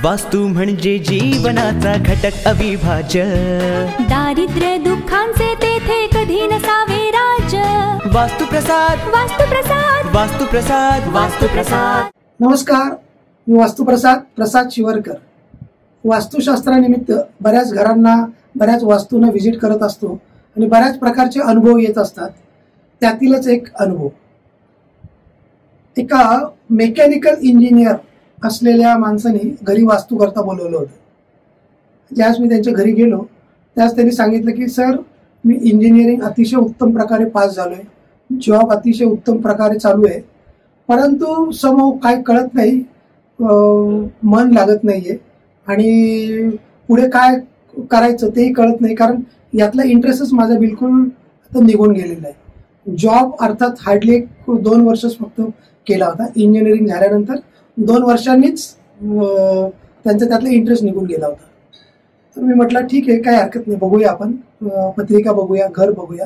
वास्तू म्हणजे जीवनाचा घटक अविभाज्य। दारिद्र्य दुःखांचे तेथे कधी नसावे राज्य। वास्तुप्रसाद वास्तुप्रसाद वास्तुप्रसाद वास्तुप्रसाद। नमस्कार, मी प्रसाद शिवरकर। वास्तुशास्त्रानिमित्त बऱ्याच घरांना बऱ्याच वास्तूंना व्हिजिट करत असतो आणि बऱ्याच प्रकारचे अनुभव येत असतात। त्यातीलच एक अनुभव एका मेकॅनिकल इंजिनियर असलेल्या माणसाने घरी वास्तू करता बोलवलं होतं। ज्यावेळेस मी त्यांच्या घरी गेलो त्यावेळेस त्यांनी सांगितलं की सर, मी इंजिनिअरिंग अतिशय उत्तम प्रकारे पास झालोय, जॉब अतिशय उत्तम प्रकारे चालू आहे, परंतु समोर काय कळत नाही, मन लागत नाहीये आणि पुढे काय करायचं तेही कळत नाही, कारण यातला इंटरेस्टच माझा बिलकुल आता निघून गेलेला आहे। जॉब अर्थात हार्डली 2 वर्षच फक्त केला होता। इंजिनिअरिंग झाल्यानंतर 2 वर्षांनीच त्यांचा त्यातला इंटरेस्ट निघून गेला होता। तर मी म्हटलं ठीक आहे, काय हरकत नाही, बघूया आपण पत्रिका बघूया, घर बघूया।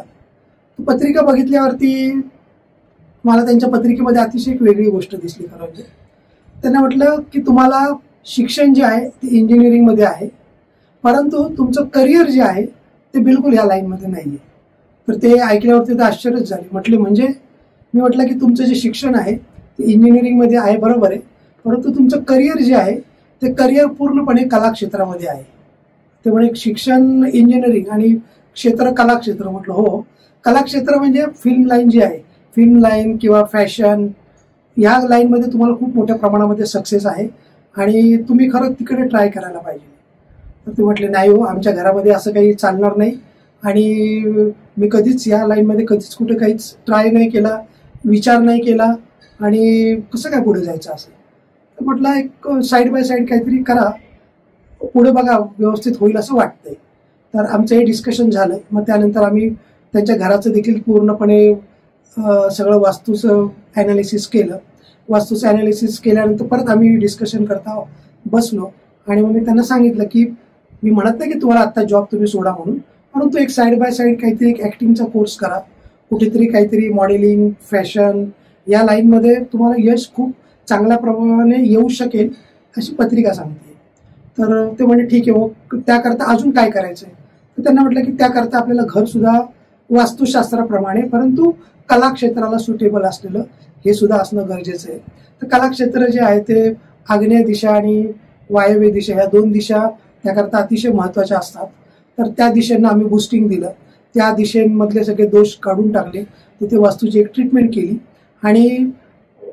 पत्रिका बघितल्यावरती मला त्यांच्या पत्रिकेमध्ये अतिशय एक वेगळी गोष्ट दिसली। खरं म्हणजे त्यांना म्हटलं की तुम्हाला शिक्षण जे आहे ते इंजिनिअरिंगमध्ये आहे, परंतु तुमचं करिअर जे आहे ते बिलकुल ह्या लाईनमध्ये नाही आहे। तर ते ऐकल्यावरती तर आश्चर्यच झाले। म्हटले म्हणजे? मी म्हटलं की तुमचं जे शिक्षण आहे ते इंजिनिअरिंगमध्ये आहे, बरोबर आहे, परंतु तुमचं करिअर जे आहे ते करिअर पूर्णपणे कला क्षेत्रामध्ये आहे। ते म्हणे शिक्षण इंजिनिअरिंग आणि क्षेत्र कला क्षेत्र। म्हटलं हो, कला क्षेत्र म्हणजे फिल्म लाईन जी आहे, फिल्म लाईन किंवा फॅशन या लाईनमध्ये तुम्हाला खूप मोठ्या प्रमाणामध्ये सक्सेस आहे आणि तुम्ही खरं तिकडे ट्राय करायला पाहिजे। तर ते म्हटले नाही हो, आमच्या घरामध्ये असं काही चालणार नाही आणि मी कधीच या लाईनमध्ये कधीच कुठे काहीच ट्राय नाही केला, विचार नाही केला आणि कसं काय पुढे जायचं असं। तर म्हटलं एक साईड बाय साईड काहीतरी करा, पुढे बघा व्यवस्थित होईल असं वाटतंय। तर आमचं हे डिस्कशन झालं। मग त्यानंतर आम्ही त्यांच्या घराचं देखील पूर्णपणे सगळं वास्तूचं ॲनालिसिस केलं। वास्तूचं ॲनालिसिस केल्यानंतर परत आम्ही डिस्कशन करता बसलो आणि मग मी त्यांना सांगितलं की मी म्हणत नाही की तुम्हाला आत्ता जॉब तुम्ही सोडा म्हणून, परंतु एक साईड बाय साईड काहीतरी एक ॲक्टिंगचा कोर्स करा, कुठेतरी काहीतरी मॉडेलिंग फॅशन या लाईनमध्ये तुम्हाला यश खूप चांगल्या प्रमाणाने येऊ शकेल अशी पत्रिका सांगते। तर ते म्हणजे ठीक आहे, मग त्याकरता अजून काय करायचं आहे? तर त्यांना म्हटलं की त्याकरता आपल्याला घरसुद्धा वास्तुशास्त्राप्रमाणे परंतु कला क्षेत्राला सुटेबल असलेलं हे सुद्धा असणं गरजेचं आहे। तर कला क्षेत्र जे आहे ते आग्नेय दिशा आणि वायव्य दिशा या 2 दिशा त्याकरता अतिशय महत्त्वाच्या असतात। तर त्या दिशेनं आम्ही बूस्टिंग दिलं, त्या दिशेमधले सगळे दोष काढून टाकले, तिथे वास्तूची एक ट्रीटमेंट केली आणि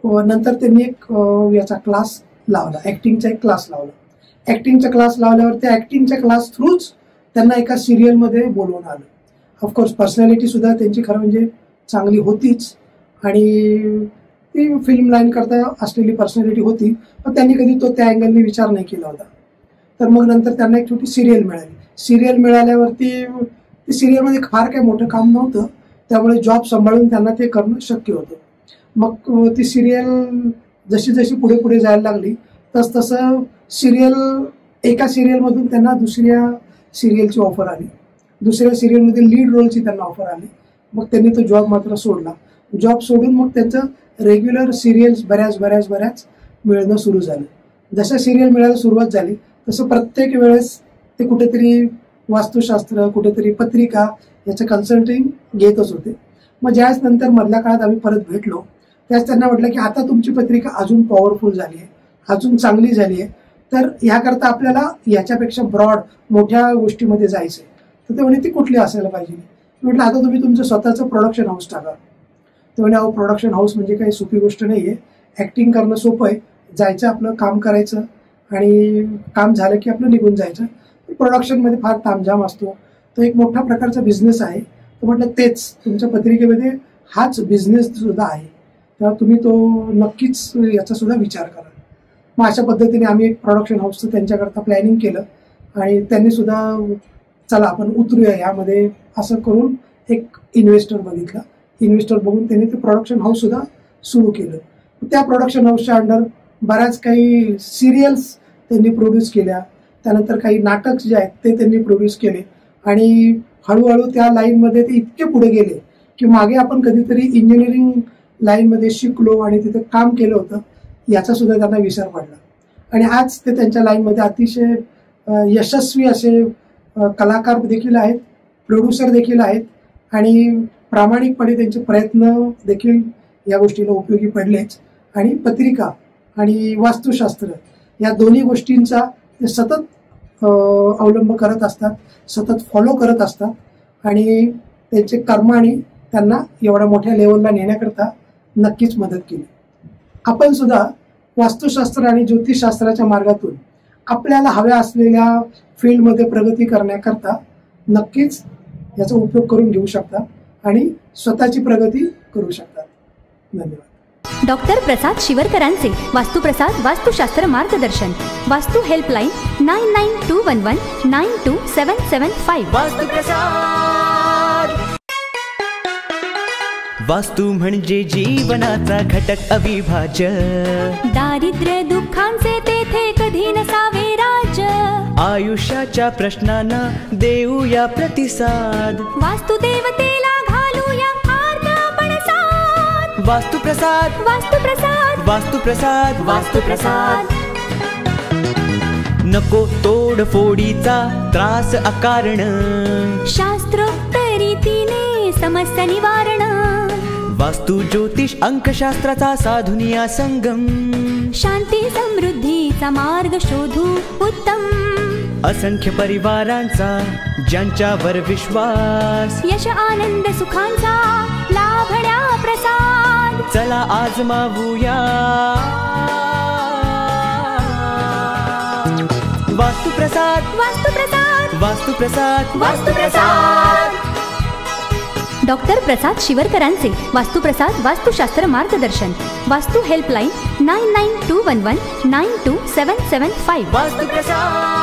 नंतर त्यांनी एक याचा क्लास लावला, ॲक्टिंगचा एक क्लास लावला। ॲक्टिंगचा क्लास लावल्यावर त्या ॲक्टिंगच्या क्लास थ्रूच त्यांना एका सिरियलमध्ये बोलवून आलं। ऑफकोर्स पर्सनॅलिटी सुद्धा त्यांची खरं म्हणजे चांगली होतीच आणि ती फिल्म लाईन करता असलेली पर्सनॅलिटी होती, पण त्यांनी कधी तो त्या अँगलने विचार नाही केला होता। तर मग नंतर त्यांना एक छोटी सिरियल मिळाली। सिरियल मिळाल्यावरती ती सिरियलमध्ये फार काही मोठं काम नव्हतं, त्यामुळे जॉब सांभाळून त्यांना ते करणं शक्य होतं। मग ती सिरियल जशी जशी पुढे पुढे जायला लागली तसं एका सिरियलमधून त्यांना दुसऱ्या सिरियलची ऑफर आली, दुसऱ्या सिरियलमध्ये लीड रोलची त्यांना ऑफर आली। मग त्यांनी तो जॉब मात्र सोडला। जॉब सोडून मग त्यांचं रेग्युलर सिरियल्स बऱ्याच मिळणं सुरू झालं। जसं सिरियल मिळायला सुरुवात झाली तसं प्रत्येक वेळेस ते कुठेतरी वास्तुशास्त्र, कुठेतरी पत्रिका याचं कन्सल्टिंग घेतच होते। मग ज्यावेळेस नंतर मधल्या काळात आम्ही परत भेटलो त्यावेळेस त्यांना म्हटलं की आता तुमची पत्रिका अजून पॉवरफुल झाली आहे, अजून चांगली झाली आहे, तर ह्याकरता आपल्याला याच्यापेक्षा ब्रॉड मोठ्या गोष्टीमध्ये जायचं आहे। तर ते म्हणे ती कुठली असायला पाहिजे? म्हटलं आता तुम्ही तुमचं स्वतःचं प्रोडक्शन हाऊस टाका। ते म्हणे अहो, प्रोडक्शन हाऊस म्हणजे काही सोपी गोष्ट नाही आहे, ॲक्टिंग करणं सोपं आहे, जायचं आपलं काम करायचं आणि काम झालं की आपलं निघून जायचं। प्रोडक्शनमध्ये फार तामझाम असतो, तो एक मोठा प्रकारचा बिझनेस आहे। तर म्हटलं तेच तुमच्या पत्रिकेमध्ये हाच बिझनेस सुद्धा आहे, तेव्हा तुम्ही तो नक्कीच याचा सुद्धा विचार करा। मग अशा पद्धतीने आम्ही एक प्रोडक्शन हाऊसचं त्यांच्याकरता प्लॅनिंग केलं आणि त्यांनी सुद्धा चला आपण उतरूया यामध्ये असं करून एक इन्व्हेस्टर बघितला। इन्व्हेस्टर बघून त्यांनी ते प्रोडक्शन हाऊस सुद्धा सुरू केलं। त्या प्रोडक्शन हाऊसच्या अंडर बऱ्याच काही सिरियल्स त्यांनी प्रोड्यूस केल्या, त्यानंतर काही नाटक जे आहेत ते त्यांनी प्रोड्यूस केले आणि हळूहळू त्या लाईनमध्ये ते इतके पुढे गेले की मागे आपण कधीतरी इंजिनिअरिंग लाईनमध्ये शिकलो आणि तिथे काम केलं होतं याचा सुद्धा त्यांना विसर पडला आणि आज ते त्यांच्या लाईनमध्ये अतिशय यशस्वी असे कलाकार देखील आहेत, प्रोड्युसर देखील आहेत आणि प्रामाणिकपणे त्यांचे प्रयत्न देखील या गोष्टीला उपयोगी पडलेच. आणि पत्रिका आणि वास्तुशास्त्र या दोन्ही गोष्टींचा ते सतत अवलंब करत असतात, सतत फॉलो करत असतात आणि त्यांचे कर्माने त्यांना एवढ्या मोठ्या लेवलला नेण्याकरता नक्कीच मदत केली. आपण सुद्धा वास्तुशास्त्र आणि ज्योतिषशास्त्राच्या मार्गातून आपल्याला हव्या असलेल्या फील्डमध्ये प्रगती करण्याकरता नक्कीच याचा उपयोग करून घेऊ शकता आणि स्वतःची प्रगती करू शकतात. धन्यवाद. डॉक्टर प्रसाद शिवरकरांचे वास्तुप्रसाद वास्तुशास्त्र मार्गदर्शन. वास्तू हेल्पलाईन 9921192775. वास्तुप्रसाद. वास्तू म्हणजे जीवनाचा घटक अविभाज्य. दारिद्र्य दुःखांचे तेथे कधी नसावे राज्य. आयुष्याच्या प्रश्नांना देऊया प्रतिसाद. वास्तुदेवतेला घालूया आर्त पणसाद. वास्तुप्रसाद. वास्तुप्रसाद. वास्तुप्रसाद. वास्तुप्रसाद. नको तोडफोडीचा त्रास अकारण. शास्त्रोक्त रीतीने समस्या निवारण. वास्तु ज्योतिष अंकशास्त्राचा साधुनिया संगम. शांती समृद्धीचा मार्ग शोधू उत्तम. असंख्य परिवारांचा ज्यांच्यावर विश्वास. यश आनंद सुखांचा लाभण्या प्रसाद. चला आजमावूया वास्तुप्रसाद. वास्तुप्रसाद. वास्तुप्रसाद. वास्तुप्रसाद. डॉक्टर प्रसाद शिवरकरांचे वास्तुप्रसाद वास्तुशास्त्र मार्गदर्शन. वास्तू हेल्पलाईन 9921192775. वास्तुप्रसाद.